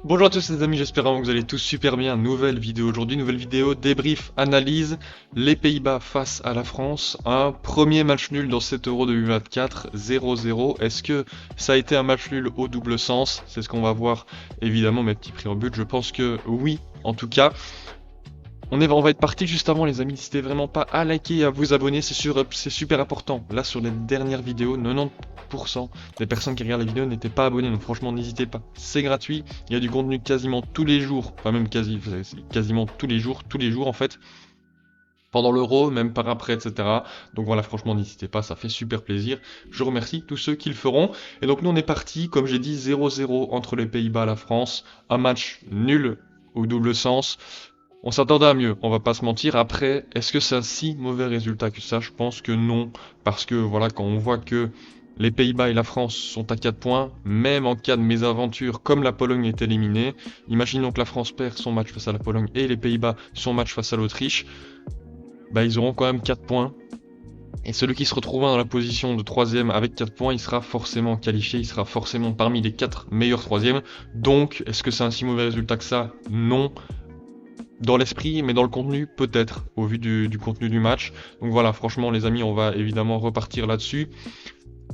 Bonjour à tous les amis, j'espère vraiment que vous allez tous super bien. Nouvelle vidéo aujourd'hui, nouvelle vidéo débrief, analyse, les Pays-Bas face à la France. Un premier match nul dans cet Euro 2024, 0-0. Est-ce que ça a été un match nul au double sens? C'est ce qu'on va voir évidemment, mes petits préambules. Je pense que oui, en tout cas. On va être parti juste avant les amis, n'hésitez vraiment pas à liker et à vous abonner, c'est super important. Là sur les dernières vidéos, 90% des personnes qui regardent les vidéos n'étaient pas abonnées, donc franchement n'hésitez pas. C'est gratuit, il y a du contenu quasiment tous les jours, enfin même quasiment tous les jours en fait. Pendant l'Euro, même par après, etc. Donc voilà, franchement, n'hésitez pas, ça fait super plaisir. Je remercie tous ceux qui le feront. Et donc nous, on est parti, comme j'ai dit, 0-0 entre les Pays-Bas et la France. Un match nul au double sens. On s'attendait à mieux, on va pas se mentir. Après, est-ce que c'est un si mauvais résultat que ça? Je pense que non. Parce que voilà, quand on voit que les Pays-Bas et la France sont à 4 points, même en cas de mésaventure, comme la Pologne est éliminée, imaginons que la France perd son match face à la Pologne et les Pays-Bas son match face à l'Autriche, bah ils auront quand même 4 points. Et celui qui se retrouvera dans la position de troisième avec 4 points, il sera forcément qualifié, il sera forcément parmi les 4 meilleurs troisièmes. Donc, est-ce que c'est un si mauvais résultat que ça? Non. Dans l'esprit, mais dans le contenu, peut-être, au vu du contenu du match. Donc voilà, franchement les amis, on va évidemment repartir là-dessus.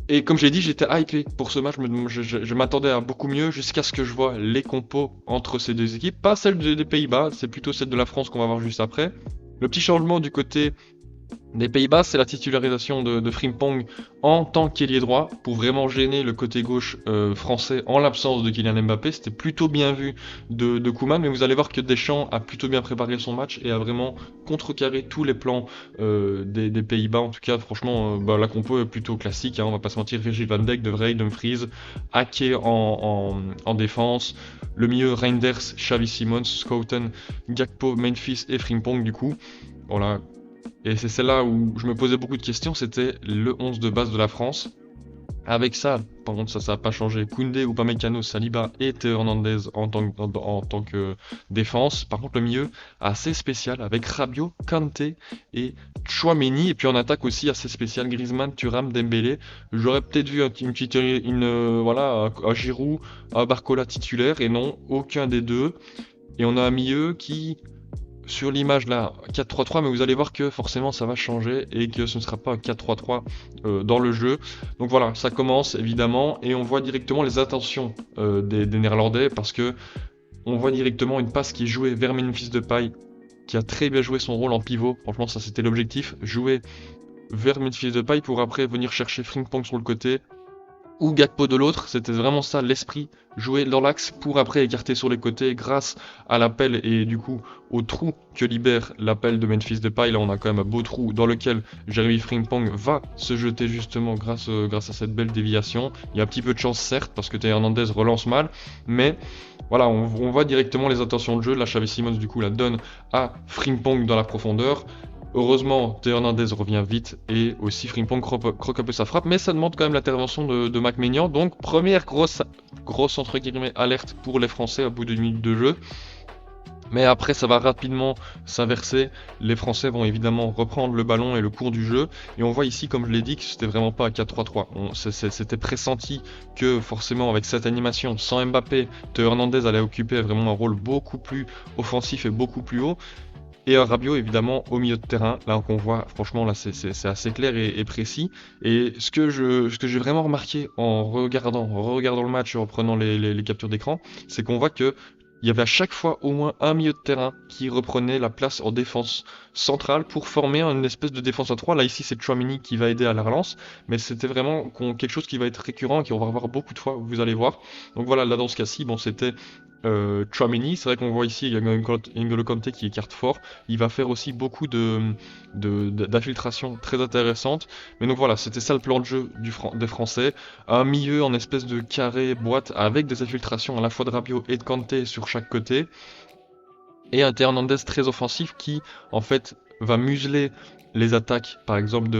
Et comme j'ai dit, j'étais hypé pour ce match, je m'attendais à beaucoup mieux jusqu'à ce que je vois les compos entre ces deux équipes. Pas celle des Pays-Bas, c'est plutôt celle de la France qu'on va voir juste après. Le petit changement du côté des Pays-Bas, c'est la titularisation de Frimpong en tant qu'ailier droit pour vraiment gêner le côté gauche français en l'absence de Kylian Mbappé. C'était plutôt bien vu de Koeman, mais vous allez voir que Deschamps a plutôt bien préparé son match et a vraiment contrecarré tous les plans des Pays-Bas. En tout cas, franchement, la compo est plutôt classique, hein, on va pas se mentir. Virgil van Dijk, De Vrij, Dumfries, Ake en défense, le milieu Reinders, Xavi Simons, Schouten, Gakpo, Memphis et Frimpong du coup. Voilà. Et c'est celle-là où je me posais beaucoup de questions, c'était le 11 de base de la France. Avec ça, par contre ça n'a pas changé, Koundé, Upamecano, Saliba et Théo Hernandez en tant que défense. Par contre le milieu assez spécial avec Rabiot, Kanté et Tchouaméni. Et puis en attaque aussi assez spécial, Griezmann, Thuram, Dembélé. J'aurais peut-être vu un Giroud, un Barcola titulaire et non, aucun des deux. Et on a un milieu qui sur l'image là, 4-3-3, mais vous allez voir que forcément ça va changer et que ce ne sera pas un 4-3-3 dans le jeu. Donc voilà, ça commence évidemment et on voit directement les intentions des Néerlandais parce que on voit directement une passe qui est jouée vers Memphis Depay qui a très bien joué son rôle en pivot. Franchement, ça c'était l'objectif, jouer vers Memphis Depay pour après venir chercher Frimpong sur le côté ou Gakpo de l'autre, c'était vraiment ça l'esprit, jouer dans l'axe pour après écarter sur les côtés grâce à l'appel et du coup au trou que libère l'appel de Memphis Depay. Là on a quand même un beau trou dans lequel Jeremy Frimpong va se jeter justement grâce à cette belle déviation. Il y a un petit peu de chance certes parce que Théo Hernandez relance mal, mais voilà, on voit directement les intentions de jeu. Là Xavi Simons du coup la donne à Frimpong dans la profondeur. Heureusement, Théo Hernandez revient vite et aussi Frimpong croque un peu sa frappe, mais ça demande quand même l'intervention de Mac Maignan. Donc première grosse entre guillemets alerte pour les Français au bout d'une minute de jeu. Mais après ça va rapidement s'inverser, les Français vont évidemment reprendre le ballon et le cours du jeu, et on voit ici comme je l'ai dit que c'était vraiment pas un 4-3-3, c'était pressenti que forcément avec cette animation, sans Mbappé, Théo Hernandez allait occuper vraiment un rôle beaucoup plus offensif et beaucoup plus haut, et un Rabiot évidemment au milieu de terrain, là qu'on voit franchement là c'est assez clair et précis. Et ce que j'ai vraiment remarqué en regardant le match et en prenant les captures d'écran, c'est qu'on voit que il y avait à chaque fois au moins un milieu de terrain qui reprenait la place en défense centrale pour former une espèce de défense à 3. Là ici c'est Tchouaméni qui va aider à la relance, mais c'était vraiment quelque chose qui va être récurrent et qu'on va revoir beaucoup de fois, vous allez voir. Donc voilà, là dans ce cas-ci, bon c'était Tchouaméni, c'est vrai qu'on voit ici il y a N'Golo Kanté qui écarte fort, il va faire aussi beaucoup d'infiltration très intéressante, mais donc voilà, c'était ça le plan de jeu des Français, un milieu en espèce de carré boîte avec des infiltrations à la fois de Rabiot et de Kanté sur chaque côté, et un Théo Hernandez très offensif qui en fait va museler les attaques par exemple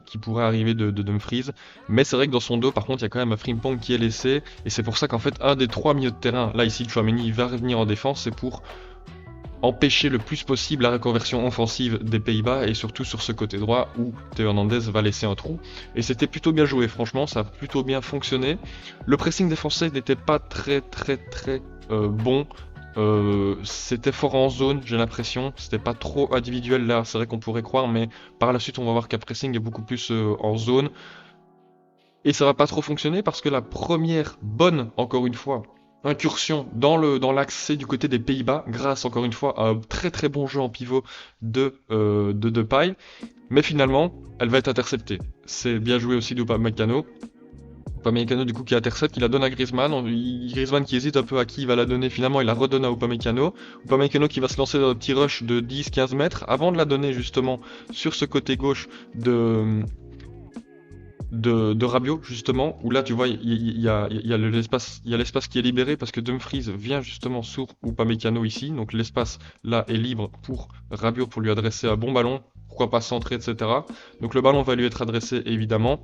qui pourraient arriver de Dumfries, mais c'est vrai que dans son dos par contre il y a quand même un Frimpong qui est laissé, et c'est pour ça qu'en fait un des trois milieux de terrain, là ici Tchouaméni va revenir en défense, c'est pour empêcher le plus possible la reconversion offensive des Pays-Bas et surtout sur ce côté droit où Théo Hernandez va laisser un trou. Et c'était plutôt bien joué, franchement, ça a plutôt bien fonctionné. Le pressing des Français n'était pas très bon. C'était fort en zone, j'ai l'impression. C'était pas trop individuel là, c'est vrai qu'on pourrait croire, mais par la suite on va voir qu'un pressing est beaucoup plus en zone. Et ça va pas trop fonctionner parce que la première bonne, encore une fois, incursion dans l'axe C du côté des Pays-Bas, grâce encore une fois à un très très bon jeu en pivot de Depay, mais finalement elle va être interceptée. C'est bien joué aussi d'Upamecano. Upamecano du coup qui intercepte, qui la donne à Griezmann. Griezmann qui hésite un peu à qui il va la donner, finalement il la redonne à Upamecano. Upamecano qui va se lancer dans un petit rush de 10-15 mètres avant de la donner justement sur ce côté gauche de Rabiot justement, où là tu vois il y a l'espace qui est libéré parce que Dumfries vient justement sur Upamecano ici, donc l'espace là est libre pour Rabiot pour lui adresser un bon ballon, pourquoi pas centrer, etc. Donc le ballon va lui être adressé évidemment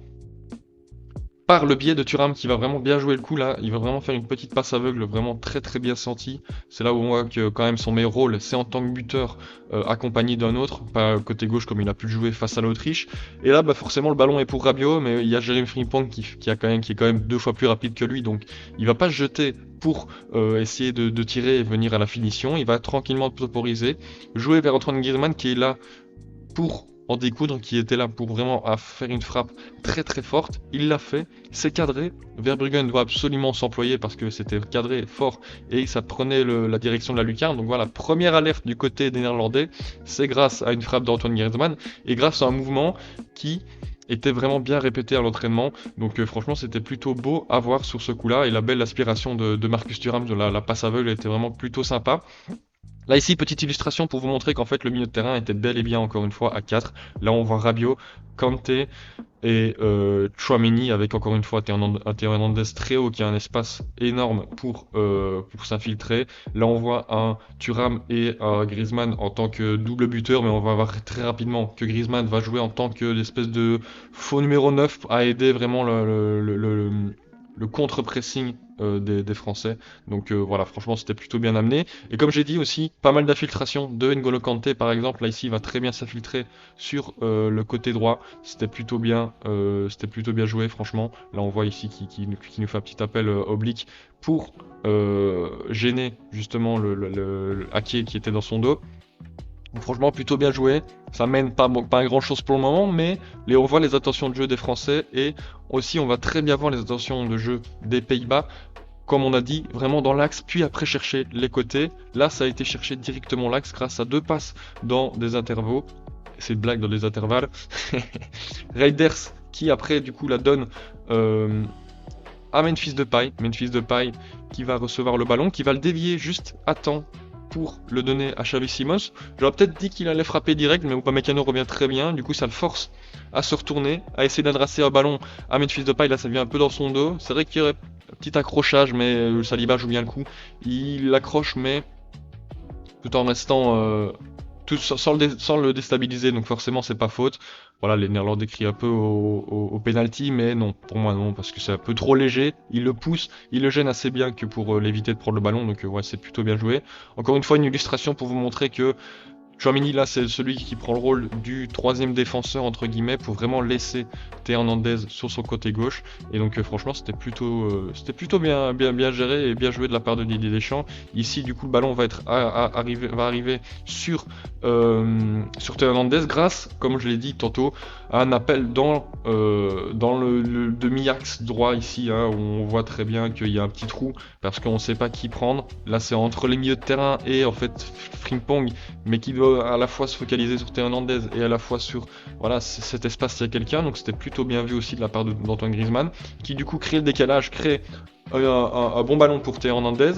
par le biais de Thuram qui va vraiment bien jouer le coup là, il va vraiment faire une petite passe aveugle vraiment très très bien sentie. C'est là où on voit que quand même son meilleur rôle c'est en tant que buteur accompagné d'un autre, pas côté gauche comme il a pu le jouer face à l'Autriche. Et là bah forcément le ballon est pour Rabiot, mais il y a Jérémy Frimpong qui est quand même 2 fois plus rapide que lui, donc il va pas se jeter pour essayer de tirer et venir à la finition, il va tranquillement temporiser, jouer vers Antoine Griezmann qui est là pour en découdre, qui était là pour vraiment faire une frappe très très forte. Il l'a fait, c'est cadré. Verbruggen doit absolument s'employer parce que c'était cadré fort et ça prenait la direction de la lucarne. Donc voilà, première alerte du côté des Néerlandais, c'est grâce à une frappe d'Antoine Griezmann et grâce à un mouvement qui était vraiment bien répété à l'entraînement. Donc franchement c'était plutôt beau à voir sur ce coup-là et la belle aspiration de Marcus Thuram, de la passe aveugle était vraiment plutôt sympa. Là ici, petite illustration pour vous montrer qu'en fait le milieu de terrain était bel et bien encore une fois à 4. Là on voit Rabiot, Kanté et Tchouaméni avec encore une fois Théo Hernandez très haut qui a un espace énorme pour s'infiltrer. Là on voit un Thuram et un Griezmann en tant que double buteur, mais on va voir très rapidement que Griezmann va jouer en tant que l'espèce de faux numéro 9 à aider vraiment le contre-pressing des Français. Donc voilà, franchement c'était plutôt bien amené. Et comme j'ai dit aussi, pas mal d'infiltration de N'Golo Kanté par exemple. Là ici il va très bien s'infiltrer sur le côté droit. C'était plutôt bien joué franchement. Là on voit ici qui nous fait un petit appel oblique pour gêner justement le Ake qui était dans son dos. Donc, franchement plutôt bien joué, ça mène pas à grand chose pour le moment, mais on voit les intentions de jeu des Français et aussi on va très bien voir les intentions de jeu des Pays-Bas, comme on a dit, vraiment dans l'axe, puis après chercher les côtés. Là ça a été chercher directement l'axe grâce à 2 passes dans des intervaux, c'est une blague dans des intervalles. Reinders qui après du coup la donne à Memphis Depay qui va recevoir le ballon, qui va le dévier juste à temps pour le donner à Xavi Simons. J'aurais peut-être dit qu'il allait frapper direct, mais Upamecano revient très bien, du coup ça le force à se retourner, à essayer d'adresser un ballon à Memphis Depay. Là ça vient un peu dans son dos, c'est vrai qu'il y aurait un petit accrochage, mais Saliba joue bien le coup, il l'accroche mais tout en restant sans le déstabiliser, donc forcément c'est pas faute. Voilà, les Néerlandais crient un peu au penalty, mais non, pour moi non, parce que c'est un peu trop léger, il le pousse, il le gêne assez bien que pour l'éviter de prendre le ballon, donc ouais, c'est plutôt bien joué. Encore une fois, une illustration pour vous montrer que Tchouaméni là c'est celui qui prend le rôle du troisième défenseur entre guillemets pour vraiment laisser Théo Hernandez sur son côté gauche, et donc franchement c'était plutôt bien géré et bien joué de la part de Didier Deschamps. Ici du coup le ballon va arriver sur Théo Hernandez grâce, comme je l'ai dit tantôt, à un appel dans le demi-axe droit ici, hein, où on voit très bien qu'il y a un petit trou parce qu'on ne sait pas qui prendre. Là c'est entre les milieux de terrain et en fait Frimpong, mais qui doit à la fois se focaliser sur Théo Hernandez et à la fois sur voilà, cet espace s'il y a quelqu'un. Donc c'était plutôt bien vu aussi de la part d'Antoine Griezmann, qui du coup crée le décalage, crée un bon ballon pour Théo Hernandez.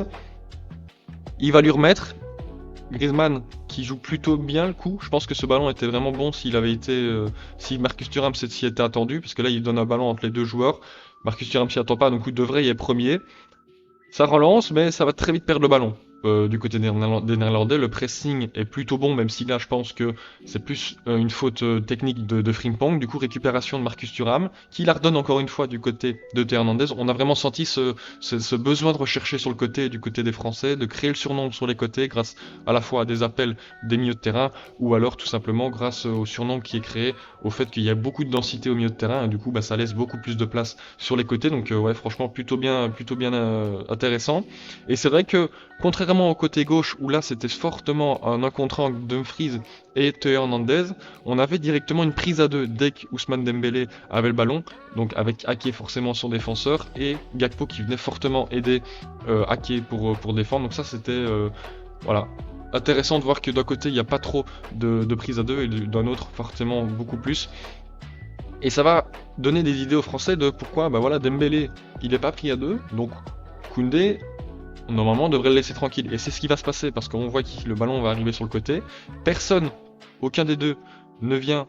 Il va lui remettre. Griezmann qui joue plutôt bien le coup. Je pense que ce ballon était vraiment bon s'il avait été si Marcus Thuram s'y était attendu, parce que là il donne un ballon entre les deux joueurs. Marcus Thuram s'y attend pas, donc il devrait y être premier. Ça relance, mais ça va très vite perdre le ballon. du côté des Néerlandais, le pressing est plutôt bon, même si là je pense que c'est plus une faute technique de Frimpong. Du coup, récupération de Marcus Thuram, qui la redonne encore une fois du côté de Théo Hernandez. On a vraiment senti ce besoin de rechercher sur le côté du côté des Français, de créer le surnombre sur les côtés grâce à la fois à des appels des milieux de terrain, ou alors tout simplement grâce au surnombre qui est créé, au fait qu'il y a beaucoup de densité au milieu de terrain, et du coup bah, ça laisse beaucoup plus de place sur les côtés. Donc ouais, franchement plutôt bien intéressant. Et c'est vrai que contrairement au côté gauche, où là c'était fortement un contre un Dumfries et Théo Hernandez, on avait directement une prise à deux dès qu'Ousmane Dembélé avait le ballon, donc avec Ake forcément son défenseur, et Gakpo qui venait fortement aider Ake pour défendre. Donc ça c'était voilà, intéressant de voir que d'un côté il n'y a pas trop de prise à deux, et d'un autre forcément beaucoup plus. Et ça va donner des idées aux Français de pourquoi bah voilà, Dembélé il n'est pas pris à deux, donc Koundé normalement on devrait le laisser tranquille. Et c'est ce qui va se passer parce qu'on voit que le ballon va arriver sur le côté. Personne, aucun des deux, ne vient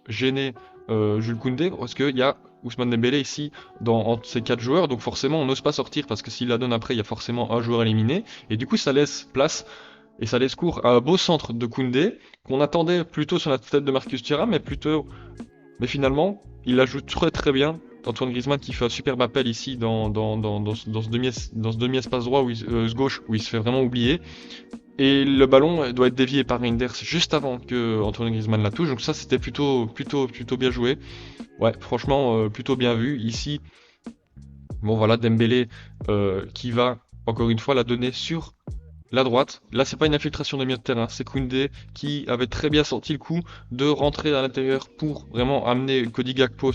gêner Jules Koundé parce qu'il y a Ousmane Dembélé ici entre ces 4 joueurs. Donc forcément on n'ose pas sortir parce que s'il la donne après il y a forcément un joueur éliminé. Et du coup ça laisse place et ça laisse cours à un beau centre de Koundé qu'on attendait plutôt sur la tête de Marcus Thuram, mais finalement il la joue très très bien. Antoine Griezmann qui fait un superbe appel ici dans ce demi-espace droit, ce gauche, où il se fait vraiment oublier. Et le ballon doit être dévié par Reinders juste avant que Antoine Griezmann la touche. Donc ça c'était plutôt bien joué. Ouais, franchement plutôt bien vu. Ici, bon voilà, Dembélé qui va encore une fois la donner sur la droite. Là c'est pas une infiltration de milieu de terrain, c'est Koundé qui avait très bien senti le coup de rentrer à l'intérieur pour vraiment amener Cody Gakpo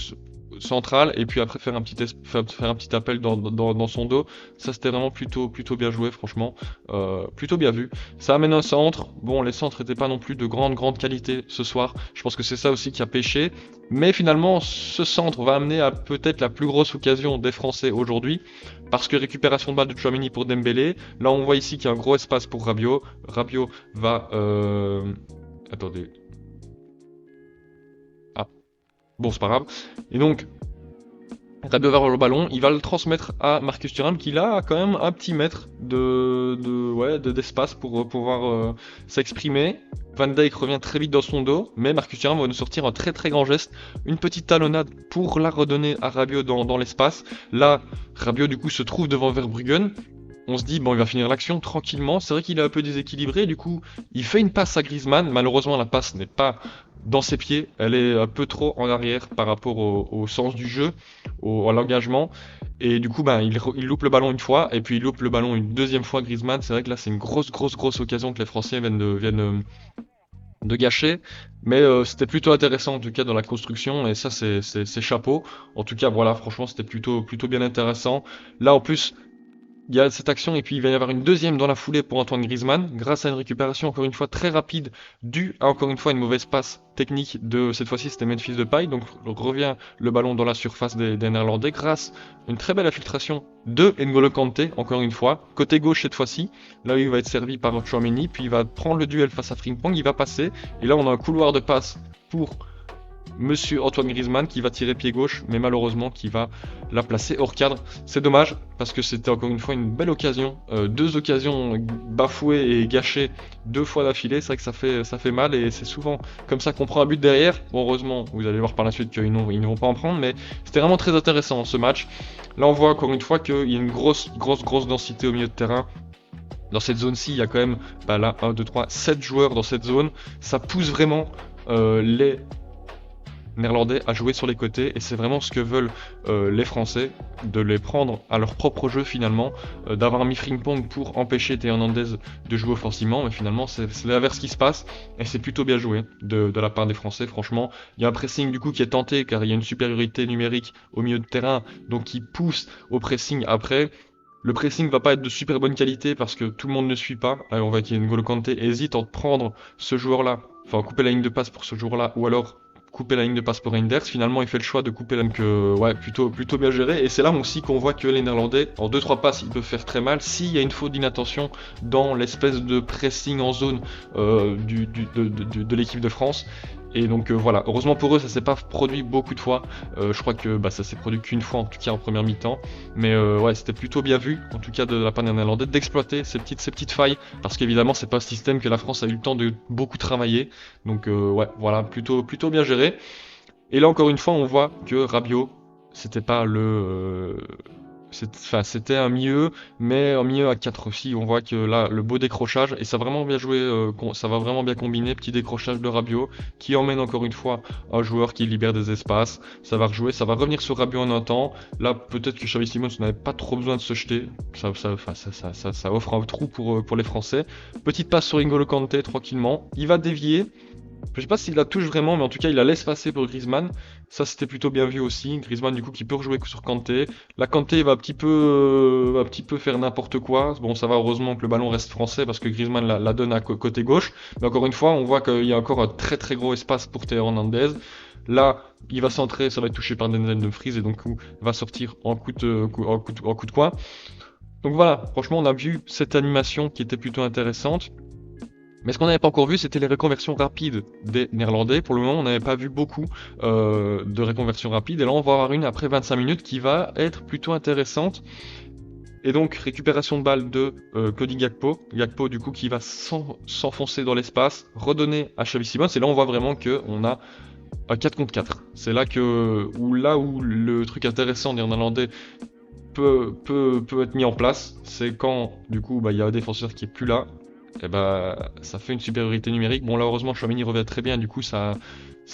central, et puis après faire un petit appel dans son dos. Ça c'était vraiment plutôt bien joué, franchement plutôt bien vu. Ça amène un centre. Bon, les centres n'étaient pas non plus de grande qualité ce soir, je pense que c'est ça aussi qui a pêché, mais finalement ce centre va amener à peut-être la plus grosse occasion des Français aujourd'hui, parce que récupération de balle de Tchouaméni pour Dembélé. Là on voit ici qu'il y a un gros espace pour Rabiot. Rabiot va attendez. Ah, bon, c'est pas grave. Et donc, Rabiot va avoir le ballon, il va le transmettre à Marcus Thuram qui là a quand même un petit mètre d'espace pour pouvoir s'exprimer. Van Dijk revient très vite dans son dos, mais Marcus Thuram va nous sortir un très grand geste, une petite talonnade pour la redonner à Rabiot dans l'espace. Là, Rabiot du coup se trouve devant Verbruggen. On se dit, bon, il va finir l'action tranquillement. C'est vrai qu'il est un peu déséquilibré, du coup, il fait une passe à Griezmann. Malheureusement, la passe n'est pas dans ses pieds, elle est un peu trop en arrière par rapport au sens du jeu, à l'engagement. Et du coup, ben, il loupe le ballon une fois, et puis il loupe le ballon une deuxième fois, Griezmann. C'est vrai que là, c'est une grosse occasion que les Français viennent de gâcher, mais c'était plutôt intéressant en tout cas dans la construction, et ça c'est chapeau. En tout cas voilà, franchement c'était plutôt bien intéressant. Là en plus il y a cette action, et puis il va y avoir une deuxième dans la foulée pour Antoine Griezmann, grâce à une récupération encore une fois très rapide, due à encore une fois une mauvaise passe technique de, cette fois-ci c'était Memphis Depay, donc revient le ballon dans la surface des Néerlandais, grâce à une très belle infiltration de N'Golo Kanté, encore une fois, côté gauche cette fois-ci, là où il va être servi par Tchouaméni, puis il va prendre le duel face à Frimpong, il va passer, et là on a un couloir de passe pour Monsieur Antoine Griezmann qui va tirer pied gauche, mais malheureusement qui va la placer hors cadre. C'est dommage parce que c'était encore une fois une belle occasion, deux occasions bafouées et gâchées deux fois d'affilée. C'est vrai que ça fait mal, et c'est souvent comme ça qu'on prend un but derrière. Bon, heureusement, vous allez voir par la suite qu'ils ne vont pas en prendre, mais c'était vraiment très intéressant ce match. Là, on voit encore une fois qu'il y a une grosse densité au milieu de terrain. Dans cette zone-ci, il y a quand même, bah là, 1, 2, 3, 7 joueurs dans cette zone. Ça pousse vraiment les Néerlandais à jouer sur les côtés, et c'est vraiment ce que veulent les Français, de les prendre à leur propre jeu finalement, d'avoir mis Frimpong pour empêcher Théo Hernandez de jouer offensivement, mais finalement c'est l'inverse qui se passe, et c'est plutôt bien joué de la part des Français. Franchement, il y a un pressing du coup qui est tenté car il y a une supériorité numérique au milieu de terrain, donc qui pousse au pressing après. Le pressing va pas être de super bonne qualité parce que tout le monde ne suit pas. Alors on voit qu'il y a N'Golo Kanté hésite entre prendre ce joueur-là, enfin couper la ligne de passe pour ce joueur-là, ou alors couper la ligne de passe pour Reinders. Finalement il fait le choix de couper la ligne, ouais, plutôt bien géré, et c'est là aussi qu'on voit que les Néerlandais en 2-3 passes ils peuvent faire très mal s'il y a une faute d'inattention dans l'espèce de pressing en zone de l'équipe de France. Et donc voilà, heureusement pour eux, ça s'est pas produit beaucoup de fois. Je crois que ça s'est produit qu'une fois, en tout cas en première mi-temps. Mais ouais, c'était plutôt bien vu, en tout cas de la part des Néerlandais, d'exploiter ces petites failles. Parce qu'évidemment, c'est pas un système que la France a eu le temps de beaucoup travailler. Donc ouais, voilà, plutôt bien géré. Et là, encore une fois, on voit que Rabiot, c'était pas c'était un milieu, mais un milieu à 4 aussi. On voit que là, le beau décrochage, et ça va vraiment bien jouer, ça va vraiment bien combiner. Petit décrochage de Rabiot, qui emmène encore une fois un joueur qui libère des espaces. Ça va rejouer, ça va revenir sur Rabiot en un temps. Là, peut-être que Xavi Simons n'avait pas trop besoin de se jeter. Ça offre un trou pour les Français. Petite passe sur N'Golo Kanté, tranquillement. Il va dévier. Je sais pas s'il la touche vraiment, mais en tout cas, il la laisse passer pour Griezmann. Ça, c'était plutôt bien vu aussi. Griezmann, du coup, qui peut rejouer sur Kanté. La Kanté va un petit peu faire n'importe quoi. Bon, ça va, heureusement que le ballon reste français parce que Griezmann la donne à côté gauche. Mais encore une fois, on voit qu'il y a encore un très très gros espace pour Théo Hernandez. Là, il va centrer, ça va être touché par Denzel Dumfries et donc, va sortir en coup de coin. Donc voilà, franchement, on a vu cette animation qui était plutôt intéressante. Mais ce qu'on n'avait pas encore vu, c'était les reconversions rapides des Néerlandais. Pour le moment, on n'avait pas vu beaucoup de reconversions rapides. Et là, on va avoir une après 25 minutes qui va être plutôt intéressante. Et donc, récupération de balle de Cody Gakpo. Gakpo, du coup, qui va s'enfoncer dans l'espace, redonner à Xavi Simons. Et là, on voit vraiment qu'on a un 4 contre 4. C'est là où le truc intéressant des Néerlandais peut être mis en place. C'est quand, du coup, il y a un défenseur qui est plus là. Et ça fait une supériorité numérique. Bon, là, heureusement, Chouameni revient très bien, du coup, ça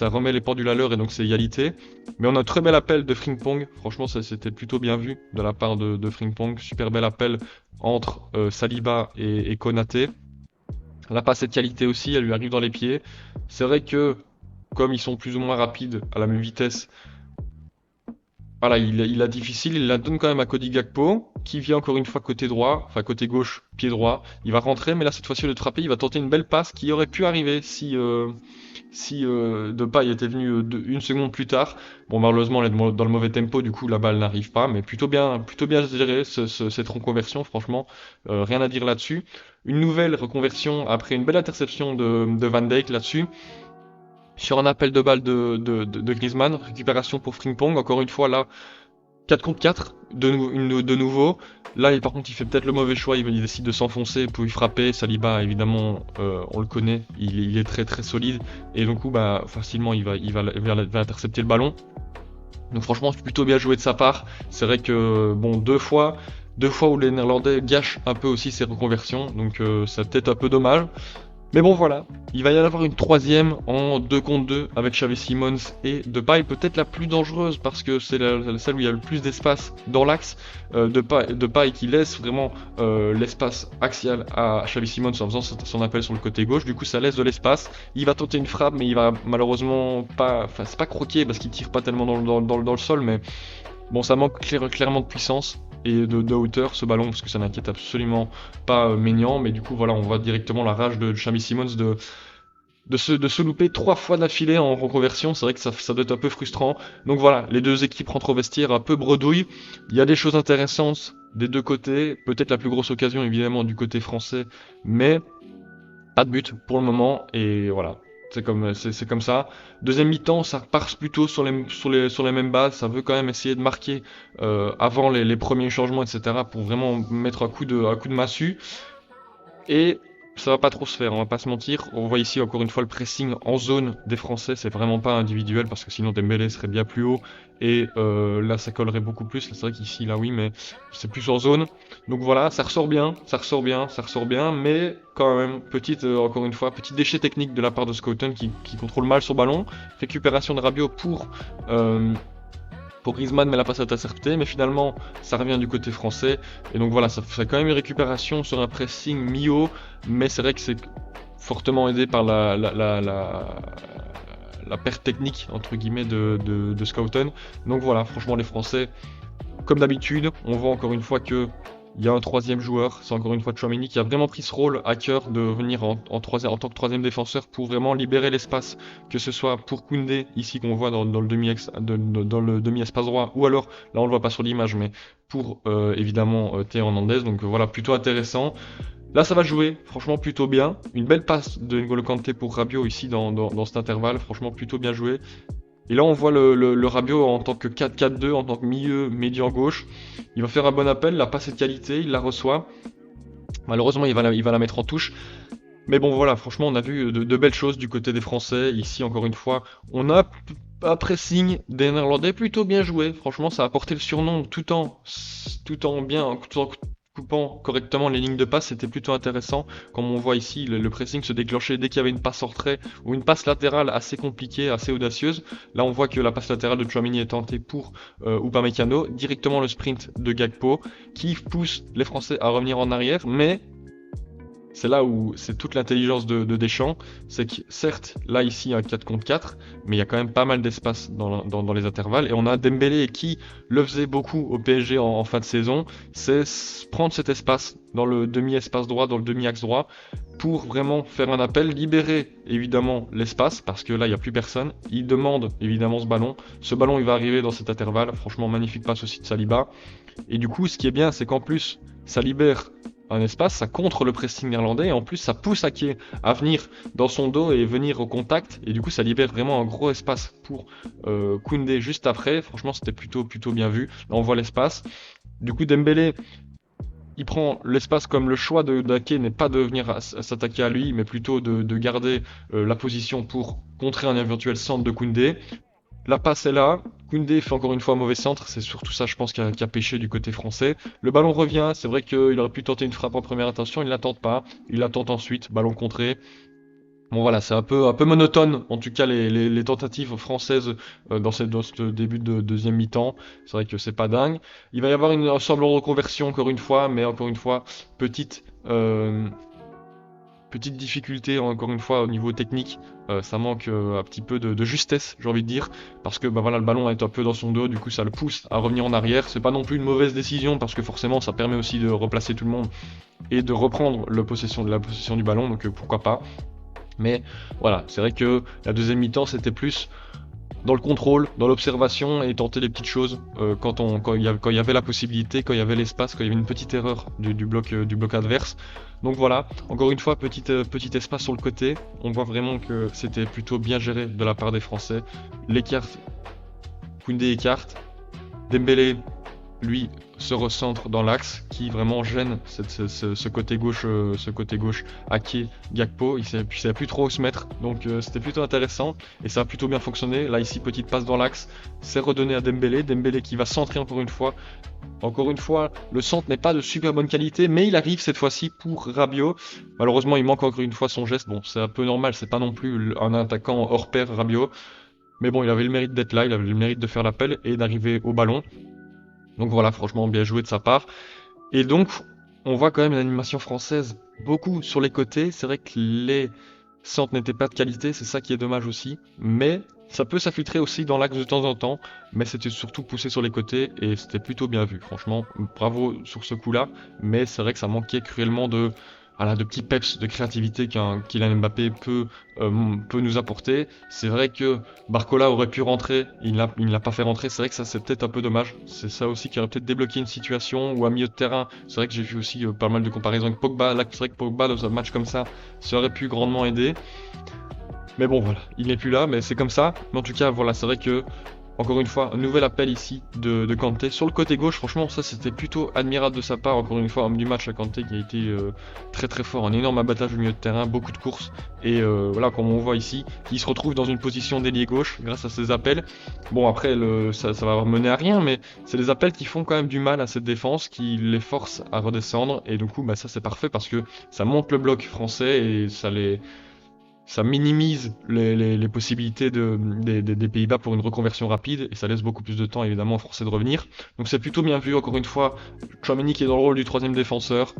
remet les pendules à l'heure et donc c'est égalité. Mais on a un très bel appel de Frimpong. Franchement, ça c'était plutôt bien vu de la part de Frimpong. Super bel appel entre Saliba et Konaté. La passe est de qualité aussi, elle lui arrive dans les pieds. C'est vrai que, comme ils sont plus ou moins rapides à la même vitesse, voilà, il a difficile, il la donne quand même à Cody Gakpo, qui vient encore une fois côté droit, enfin côté gauche, pied droit. Il va rentrer, mais là cette fois-ci au lieu de frapper, il va tenter une belle passe qui aurait pu arriver si Depay était venu une seconde plus tard. Bon, malheureusement, on est dans le mauvais tempo, du coup la balle n'arrive pas, mais plutôt bien géré cette reconversion, franchement, rien à dire là-dessus. Une nouvelle reconversion après une belle interception de Van Dijk là-dessus. Sur un appel de balle de Griezmann, récupération pour Frimpong, encore une fois là, 4 contre 4, de nouveau. Là, par contre, il fait peut-être le mauvais choix, il décide de s'enfoncer pour y frapper. Saliba, évidemment, on le connaît, il est très très solide. Et donc, facilement, il va intercepter le ballon. Donc franchement, c'est plutôt bien joué de sa part. C'est vrai que, bon, deux fois où les Néerlandais gâchent un peu aussi ces reconversions. Donc c'est peut-être un peu dommage. Mais bon voilà, il va y en avoir une troisième en 2 contre 2 avec Xavi Simons et Depay, peut-être la plus dangereuse parce que c'est celle où il y a le plus d'espace dans l'axe. Depay qui laisse vraiment l'espace axial à Xavi Simons en faisant son appel sur le côté gauche, du coup ça laisse de l'espace. Il va tenter une frappe mais il va malheureusement pas, enfin c'est pas croquer parce qu'il tire pas tellement dans le sol, mais bon ça manque clairement de puissance et de hauteur ce ballon parce que ça n'inquiète absolument pas Maignan, mais du coup voilà, on voit directement la rage de Xavi Simons de se louper 3 fois d'affilée en reconversion. C'est vrai que ça doit être un peu frustrant. Donc voilà, les deux équipes rentrent au vestiaire un peu bredouille. Il y a des choses intéressantes des deux côtés, peut-être la plus grosse occasion évidemment du côté français, mais pas de but pour le moment et voilà. C'est comme ça. Deuxième mi-temps, ça repart plutôt sur les mêmes bases. Ça veut quand même essayer de marquer avant les premiers changements, etc. pour vraiment mettre un coup de massue. Et ça va pas trop se faire, on va pas se mentir. On voit ici encore une fois le pressing en zone des Français, c'est vraiment pas individuel parce que sinon Dembélé serait bien plus haut et là ça collerait beaucoup plus. C'est vrai qu'ici là oui, mais c'est plus en zone. Donc voilà, ça ressort bien, mais quand même encore une fois petit déchet technique de la part de Scouten qui contrôle mal son ballon. Récupération de Rabiot pour Griezmann, mais la passe est interceptée, mais finalement ça revient du côté français, et donc voilà, ça fait quand même une récupération sur un pressing mi-haut, mais c'est vrai que c'est fortement aidé par la perte technique entre guillemets de Scouten. Donc voilà, franchement les Français, comme d'habitude, on voit encore une fois que il y a un troisième joueur, c'est encore une fois Tchouaméni qui a vraiment pris ce rôle à cœur de venir en tant que troisième défenseur pour vraiment libérer l'espace, que ce soit pour Koundé, ici qu'on voit dans le demi-espace droit, ou alors, là on le voit pas sur l'image, mais pour évidemment Théo Hernandez. Donc voilà, plutôt intéressant. Là, ça va jouer, franchement plutôt bien. Une belle passe de N'Golo Kanté pour Rabiot ici dans cet intervalle, franchement plutôt bien joué. Et là, on voit le Rabiot en tant que 4-4-2, en tant que milieu médian gauche. Il va faire un bon appel, la passe est de qualité, il la reçoit. Malheureusement, il va la mettre en touche. Mais bon, voilà, franchement, on a vu de belles choses du côté des Français. Ici, encore une fois, on a un pressing des Néerlandais plutôt bien joué. Franchement, ça a apporté le surnom tout en coupant correctement les lignes de passe. C'était plutôt intéressant. Comme on voit ici, le pressing se déclenchait dès qu'il y avait une passe en retrait ou une passe latérale assez compliquée, assez audacieuse. Là, on voit que la passe latérale de Tchouaméni est tentée pour Upamecano. Directement le sprint de Gakpo qui pousse les Français à revenir en arrière. Mais c'est là où c'est toute l'intelligence de Deschamps, c'est que certes, là ici un 4 contre 4, mais il y a quand même pas mal d'espace dans les intervalles, et on a Dembélé qui le faisait beaucoup au PSG en fin de saison, c'est prendre cet espace dans le demi-espace droit, dans le demi-axe droit, pour vraiment faire un appel, libérer évidemment l'espace, parce que là il n'y a plus personne, il demande évidemment ce ballon il va arriver dans cet intervalle, franchement magnifique passe aussi de Saliba, et du coup ce qui est bien c'est qu'en plus ça libère un espace, ça contre le pressing néerlandais et en plus ça pousse Ake à venir dans son dos et venir au contact et du coup ça libère vraiment un gros espace pour Koundé juste après. Franchement c'était plutôt bien vu. Là on voit l'espace. Du coup Dembélé il prend l'espace comme le choix d'Ake n'est pas de venir s'attaquer à lui mais plutôt de garder la position pour contrer un éventuel centre de Koundé. La passe est là, Koundé fait encore une fois un mauvais centre, c'est surtout ça je pense qui a pêché du côté français. Le ballon revient, c'est vrai qu'il aurait pu tenter une frappe en première intention, il ne la tente pas, il la tente ensuite, ballon contré. Bon voilà, c'est un peu monotone, en tout cas les tentatives françaises dans ce début de deuxième mi-temps, c'est vrai que c'est pas dingue. Il va y avoir un semblant de reconversion encore une fois, mais encore une fois, petite difficulté encore une fois au niveau technique, ça manque un petit peu de justesse j'ai envie de dire, parce que bah voilà le ballon est un peu dans son dos, du coup ça le pousse à revenir en arrière, c'est pas non plus une mauvaise décision parce que forcément ça permet aussi de replacer tout le monde et de reprendre la possession du ballon, donc pourquoi pas. Mais voilà, c'est vrai que la deuxième mi-temps c'était plus dans le contrôle, dans l'observation et tenter les petites choses quand il y avait la possibilité, quand il y avait l'espace, quand il y avait une petite erreur du bloc adverse. Donc voilà, encore une fois, petit espace sur le côté. On voit vraiment que c'était plutôt bien géré de la part des Français. L'écart, Koundé écarte, Dembélé lui se recentre dans l'axe qui vraiment gêne ce côté gauche Ake, Gakpo, il savait plus trop où se mettre, donc c'était plutôt intéressant et ça a plutôt bien fonctionné. Là ici petite passe dans l'axe, c'est redonné à Dembélé qui va centrer encore une fois. Encore une fois, le centre n'est pas de super bonne qualité, mais il arrive cette fois-ci pour Rabiot. Malheureusement, il manque encore une fois son geste. Bon, c'est un peu normal, c'est pas non plus un attaquant hors pair, Rabiot. Mais bon, il avait le mérite d'être là, il avait le mérite de faire l'appel et d'arriver au ballon. Donc voilà, franchement bien joué de sa part. Et donc, on voit quand même une animation française beaucoup sur les côtés. C'est vrai que les centres n'étaient pas de qualité, c'est ça qui est dommage aussi. Mais ça peut s'infiltrer aussi dans l'axe de temps en temps. Mais c'était surtout poussé sur les côtés et c'était plutôt bien vu. Franchement, bravo sur ce coup-là. Mais c'est vrai que ça manquait cruellement de petits peps de créativité qu'un Kylian Mbappé peut nous apporter. C'est vrai que Barcola aurait pu rentrer, il ne l'a pas fait rentrer, c'est vrai que ça c'est peut-être un peu dommage. C'est ça aussi qui aurait peut-être débloqué une situation ou un milieu de terrain. C'est vrai que j'ai vu aussi pas mal de comparaisons avec Pogba. Là, c'est vrai que Pogba dans un match comme ça aurait pu grandement aider. Mais bon voilà, il n'est plus là, mais c'est comme ça. Mais en tout cas, voilà, c'est vrai que encore une fois, un nouvel appel ici de Kanté. Sur le côté gauche, franchement, ça c'était plutôt admirable de sa part. Encore une fois, homme du match à Kanté qui a été très fort. Un énorme abattage au milieu de terrain, beaucoup de courses. Et voilà, comme on voit ici, il se retrouve dans une position d'ailier gauche grâce à ses appels. Bon, après, ça va mener à rien, mais c'est des appels qui font quand même du mal à cette défense, qui les forcent à redescendre. Et du coup, bah, ça c'est parfait parce que ça monte le bloc français et ça minimise les possibilités des Pays-Bas pour une reconversion rapide et ça laisse beaucoup plus de temps évidemment aux Français de revenir. Donc c'est plutôt bien vu, encore une fois, Tchouaméni qui est dans le rôle du troisième défenseur,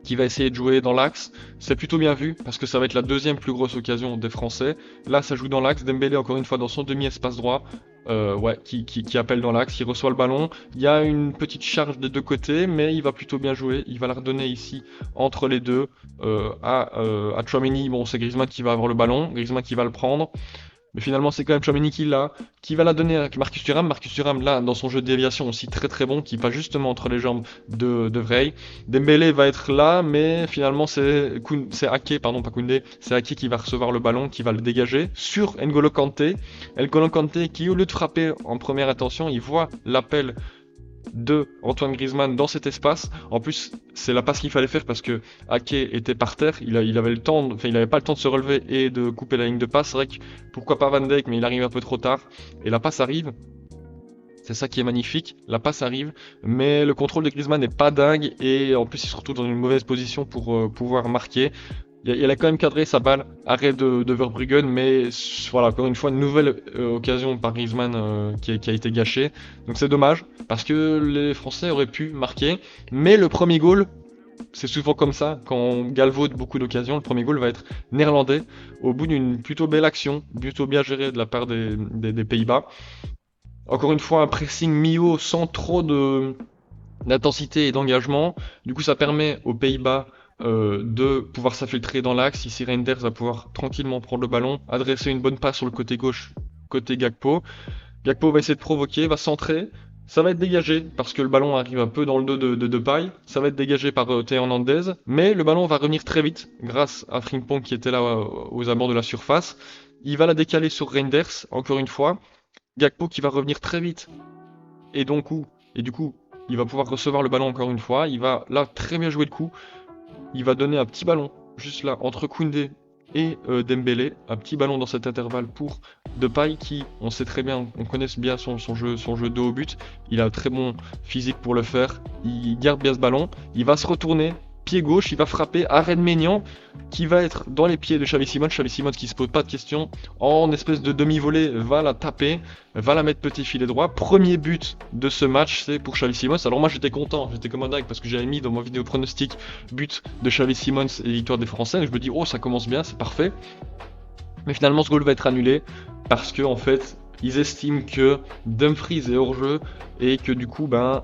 qui va essayer de jouer dans l'axe, c'est plutôt bien vu parce que ça va être la deuxième plus grosse occasion des Français. Là ça joue dans l'axe, Dembélé encore une fois dans son demi-espace droit, qui appelle dans l'axe, qui reçoit le ballon. Il y a une petite charge des deux côtés, mais il va plutôt bien jouer. Il va la redonner ici entre les deux à Tchouaméni. Bon, c'est Griezmann qui va avoir le ballon, Griezmann qui va le prendre. Mais finalement, c'est quand même Tchouaméni qui va la donner à Marcus Thuram. Marcus Thuram, là, dans son jeu de déviation aussi très très bon, qui passe justement entre les jambes de Vrij. Dembélé va être là, mais finalement, c'est Ake, pardon, pas Koundé, c'est Ake qui va recevoir le ballon, qui va le dégager sur N'Golo Kanté. N'Golo Kanté qui, au lieu de frapper en première intention, il voit l'appel de Antoine Griezmann dans cet espace. En plus, c'est la passe qu'il fallait faire parce que Ake était par terre, il avait le temps, enfin il avait pas le temps de se relever et de couper la ligne de passe. C'est vrai que pourquoi pas Van Dijk, mais il arrive un peu trop tard et la passe arrive. C'est ça qui est magnifique, la passe arrive, mais le contrôle de Griezmann n'est pas dingue et en plus il se retrouve dans une mauvaise position pour pouvoir marquer. Il a quand même cadré sa balle, arrêt de Verbruggen, mais voilà, encore une fois, une nouvelle occasion par Griezmann qui a été gâchée. Donc c'est dommage, parce que les Français auraient pu marquer, mais le premier goal, c'est souvent comme ça, quand on galvaude beaucoup d'occasions, le premier goal va être néerlandais, au bout d'une plutôt belle action, plutôt bien gérée de la part des Pays-Bas. Encore une fois, un pressing mi-haut sans trop d'intensité et d'engagement. Du coup, ça permet aux Pays-Bas de pouvoir s'infiltrer dans l'axe. Ici, Reinders va pouvoir tranquillement prendre le ballon, adresser une bonne passe sur le côté gauche, côté Gakpo. Gakpo va essayer de provoquer, va centrer. Ça va être dégagé parce que le ballon arrive un peu dans le dos de Depay. Ça va être dégagé par Théo Hernandez, mais le ballon va revenir très vite grâce à Frimpong qui était là aux abords de la surface. Il va la décaler sur Reinders, encore une fois. Gakpo qui va revenir très vite et donc du coup, il va pouvoir recevoir le ballon encore une fois. Il va là très bien jouer le coup. Il va donner un petit ballon juste là entre Koundé et Dembélé, un petit ballon dans cet intervalle pour Depay qui, on sait très bien, on connaît bien son jeu de haut but. Il a un très bon physique pour le faire. Il garde bien ce ballon. Il va se retourner. Pied gauche, il va frapper Arène Maignan qui va être dans les pieds de Xavi Simons. Xavi Simons qui se pose pas de questions, en espèce de demi-volée, va la taper, va la mettre petit filet droit. Premier but de ce match, c'est pour Xavi Simons. Alors moi j'étais content, j'étais comme un dingue parce que j'avais mis dans mon vidéo pronostic but de Xavi Simons et victoire des Français. Donc je me dis oh ça commence bien, c'est parfait. Mais finalement ce goal va être annulé parce que en fait ils estiment que Dumfries est hors jeu et que du coup ben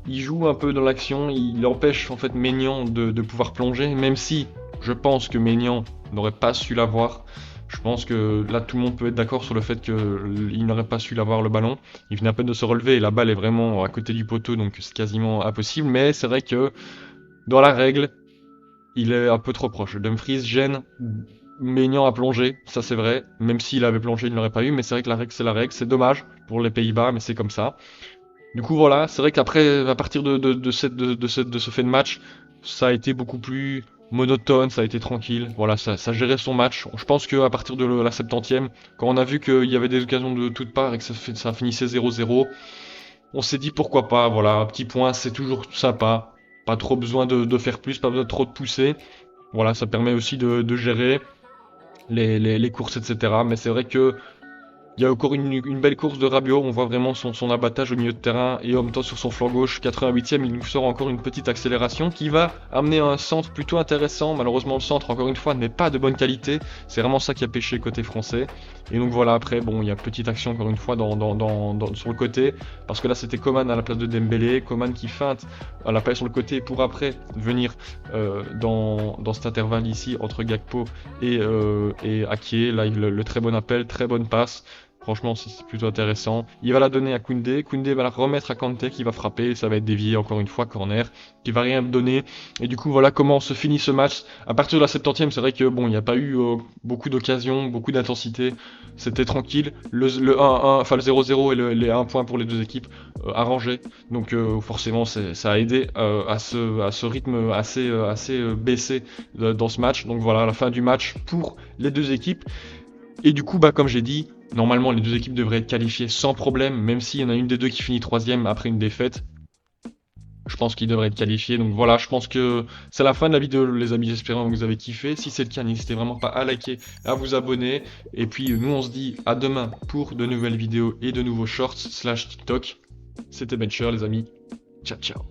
il joue un peu dans l'action, il empêche en fait Maignan de pouvoir plonger, même si je pense que Maignan n'aurait pas su l'avoir. Je pense que là tout le monde peut être d'accord sur le fait qu'il n'aurait pas su l'avoir le ballon. Il venait à peine de se relever et la balle est vraiment à côté du poteau donc c'est quasiment impossible. Mais c'est vrai que dans la règle, il est un peu trop proche. Dumfries gêne, Maignan a plongé, ça c'est vrai. Même s'il avait plongé, il ne l'aurait pas eu. Mais c'est vrai que la règle c'est la règle. C'est dommage pour les Pays-Bas, mais c'est comme ça. Du coup, voilà, c'est vrai qu'après, à partir de ce fait de match, ça a été beaucoup plus monotone, ça a été tranquille. Voilà, ça gérait son match. Je pense qu'à partir de la 70e, quand on a vu qu'il y avait des occasions de toutes parts et que ça finissait 0-0, on s'est dit pourquoi pas. Voilà, un petit point, c'est toujours sympa. Pas trop besoin de faire plus, pas besoin de trop de pousser. Voilà, ça permet aussi de gérer les courses, etc. Mais c'est vrai que il y a encore une belle course de Rabiot, on voit vraiment son abattage au milieu de terrain et en même temps sur son flanc gauche, 88e, il nous sort encore une petite accélération qui va amener un centre plutôt intéressant. Malheureusement le centre encore une fois n'est pas de bonne qualité, c'est vraiment ça qui a pêché côté français. Et donc voilà, après bon il y a petite action encore une fois sur le côté, parce que là c'était Coman à la place de Dembélé, Coman qui feinte à la place sur le côté pour après venir dans cet intervalle ici entre Gakpo et Ake. Là le très bon appel, très bonne passe. Franchement, c'est plutôt intéressant. Il va la donner à Koundé. Koundé va la remettre à Kanté qui va frapper. Ça va être dévié encore une fois, corner, qui va rien donner. Et du coup, voilà comment se finit ce match. À partir de la 70e, c'est vrai que bon, il n'y a pas eu beaucoup d'occasions, beaucoup d'intensité. C'était tranquille. Le 1-1, enfin le 0-0 et les 1 point pour les deux équipes arrangés. Donc forcément, ça a aidé à ce rythme assez baissé dans ce match. Donc voilà, la fin du match pour les deux équipes. Et du coup, bah comme j'ai dit, normalement les deux équipes devraient être qualifiées sans problème, même s'il y en a une des deux qui finit troisième après une défaite. Je pense qu'ils devraient être qualifiés. Donc voilà, je pense que c'est la fin de la vidéo les amis, j'espère que vous avez kiffé. Si c'est le cas, n'hésitez vraiment pas à liker, à vous abonner. Et puis nous on se dit à demain pour de nouvelles vidéos et de nouveaux shorts /TikTok. C'était Bencher les amis. Ciao ciao.